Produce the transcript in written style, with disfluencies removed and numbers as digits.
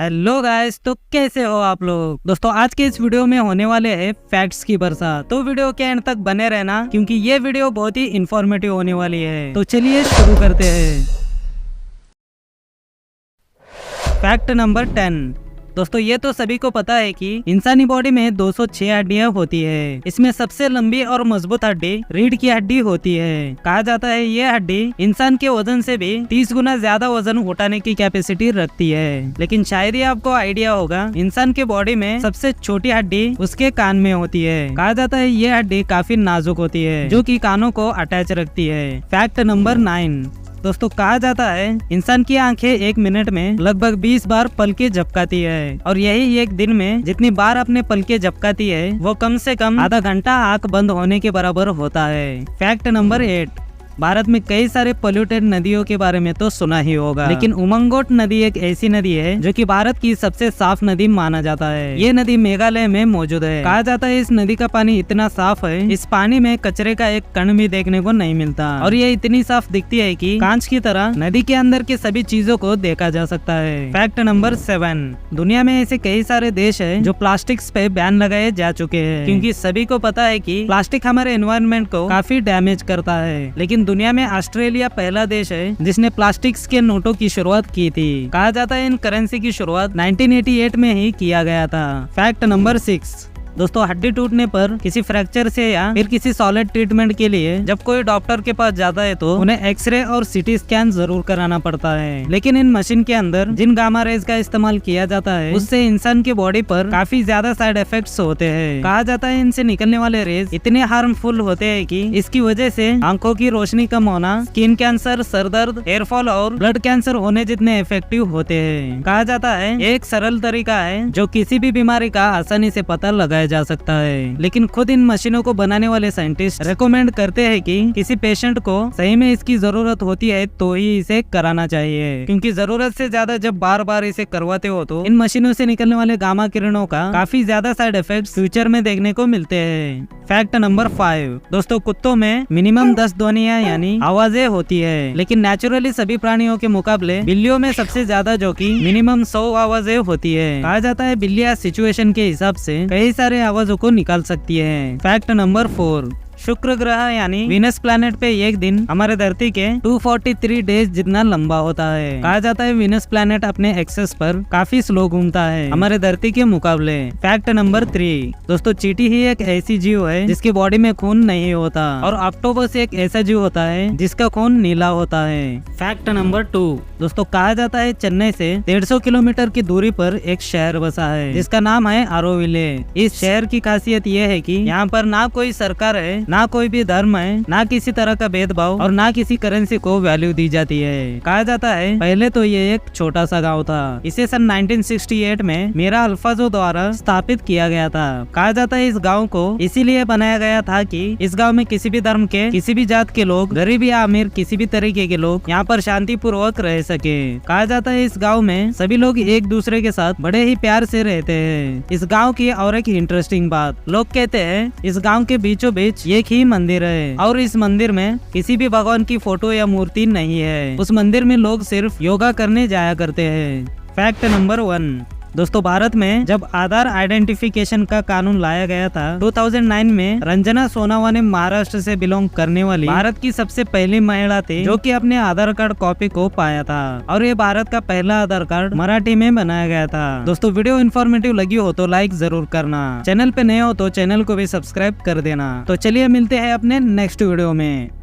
Hello guys, तो कैसे हो आप लोग। दोस्तों आज के इस वीडियो में होने वाले हैं फैक्ट्स की बरसात। तो वीडियो के एंड तक बने रहना क्योंकि ये वीडियो बहुत ही इंफॉर्मेटिव होने वाली है। तो चलिए शुरू करते हैं। Fact number 10। दोस्तों ये तो सभी को पता है कि इंसानी बॉडी में 206 हड्डियां होती है। इसमें सबसे लंबी और मजबूत हड्डी रीढ़ की हड्डी होती है। कहा जाता है ये हड्डी इंसान के वजन से भी 30 गुना ज्यादा वजन उठाने की कैपेसिटी रखती है। लेकिन शायद ही आपको आइडिया होगा, इंसान के बॉडी में सबसे छोटी हड्डी उसके कान में होती है। कहा जाता है ये हड्डी काफी नाजुक होती है जो कि कानों को अटैच रखती है। Fact number 9। दोस्तों कहा जाता है इंसान की आंखें 1 मिनट में लगभग 20 बार पलकें झपकाती है और यही एक दिन में जितनी बार अपने पलकें झपकाती है वो कम से कम आधा घंटा आंख बंद होने के बराबर होता है। Fact number 8। भारत में कई सारे पोल्यूटेड नदियों के बारे में तो सुना ही होगा, लेकिन उमंगोट नदी एक ऐसी नदी है जो कि भारत की सबसे साफ नदी माना जाता है। ये नदी मेघालय में मौजूद है। कहा जाता है इस नदी का पानी इतना साफ है, इस पानी में कचरे का एक कण भी देखने को नहीं मिलता और ये इतनी साफ दिखती है कि कांच की तरह नदी के अंदर की सभी चीजों को देखा जा सकता है। Fact number 7। दुनिया में ऐसे कई सारे देश है जो प्लास्टिक पे बैन लगाए जा चुके हैं, क्योंकि सभी को पता है कि प्लास्टिक हमारे एनवायरनमेंट को काफी डैमेज करता है। लेकिन दुनिया में ऑस्ट्रेलिया पहला देश है जिसने प्लास्टिक्स के नोटों की शुरुआत की थी। कहा जाता है इन करेंसी की शुरुआत 1988 में ही किया गया था। Fact number 6। दोस्तों हड्डी टूटने पर किसी फ्रैक्चर से या फिर किसी सॉलिड ट्रीटमेंट के लिए जब कोई डॉक्टर के पास जाता है तो उन्हें एक्सरे और सिटी स्कैन जरूर कराना पड़ता है। लेकिन इन मशीन के अंदर जिन गामा रेज का इस्तेमाल किया जाता है उससे इंसान की बॉडी पर काफी ज्यादा साइड इफेक्ट्स होते हैं। कहा जाता है इनसे निकलने वाले रेज इतने हार्मफुल होते हैं कि इसकी वजह से आंखों की रोशनी कम होना, स्किन कैंसर, सर दर्द, हेयर फॉल और ब्लड कैंसर होने जितने इफेक्टिव होते हैं। कहा जाता है एक सरल तरीका है जो किसी भी बीमारी का आसानी से पता लगाया जा सकता है। लेकिन खुद इन मशीनों को बनाने वाले साइंटिस्ट रेकमेंड करते हैं कि किसी पेशेंट को सही में इसकी जरूरत होती है तो ही इसे कराना चाहिए, क्योंकि जरूरत से ज्यादा जब बार बार इसे करवाते हो तो इन मशीनों से निकलने वाले गामा किरणों का काफी ज्यादा साइड इफेक्ट्स फ्यूचर में देखने को मिलते हैं। Fact number 5। दोस्तों कुत्तों में मिनिमम 10 ध्वनियां यानी आवाजें होती है, लेकिन नेचुरली सभी प्राणियों के मुकाबले बिल्लियों में सबसे ज्यादा जो कि मिनिमम 100 आवाजें होती है। कहा जाता है बिल्लियां सिचुएशन के हिसाब से कई सारे आवाजों को निकाल सकती है। Fact number 4। शुक्र ग्रह यानी वीनस प्लैनेट पे एक दिन हमारे धरती के 243 डेज जितना लंबा होता है। कहा जाता है वीनस प्लैनेट अपने एक्सेस पर काफी स्लो घूमता है हमारे धरती के मुकाबले। Fact number 3। दोस्तों चींटी ही एक ऐसी जीव है जिसकी बॉडी में खून नहीं होता और ऑक्टोपस एक ऐसा जीव होता है जिसका खून नीला होता है। Fact number 2। दोस्तों कहा जाता है चेन्नई से 150 किलोमीटर की दूरी पर एक शहर बसा है जिसका नाम है आरोविले। इस शहर की खासियत यह है कि यहाँ पर ना कोई सरकार है, ना कोई भी धर्म है, ना किसी तरह का भेदभाव और ना किसी करेंसी को वैल्यू दी जाती है। कहा जाता है पहले तो ये एक छोटा सा गांव था। इसे सन 1968 में मीरा अल्फाजो द्वारा स्थापित किया गया था। कहा जाता है इस गांव को इसीलिए बनाया गया था कि इस गांव में किसी भी धर्म के, किसी भी जात के लोग, गरीब या अमीर किसी भी तरीके के लोग यहाँ पर शांति पूर्वक रह सके। कहा जाता है इस गाँव में सभी लोग एक दूसरे के साथ बड़े ही प्यार से रहते हैं। इस गाँव की और एक इंटरेस्टिंग बात, लोग कहते हैं इस गाँव के बीचों बीच एक ही मंदिर है और इस मंदिर में किसी भी भगवान की फोटो या मूर्ति नहीं है। उस मंदिर में लोग सिर्फ योगा करने जाया करते हैं। Fact number 1। दोस्तों भारत में जब आधार आइडेंटिफिकेशन का कानून लाया गया था 2009 में, रंजना सोनावाने महाराष्ट्र से बिलोंग करने वाली भारत की सबसे पहली महिला थी जो कि अपने आधार कार्ड कॉपी को पाया था और ये भारत का पहला आधार कार्ड मराठी में बनाया गया था। दोस्तों वीडियो इन्फॉर्मेटिव लगी हो तो लाइक जरूर करना, चैनल पे नए हो तो चैनल को भी सब्सक्राइब कर देना। तो चलिए मिलते हैं अपने नेक्स्ट वीडियो में।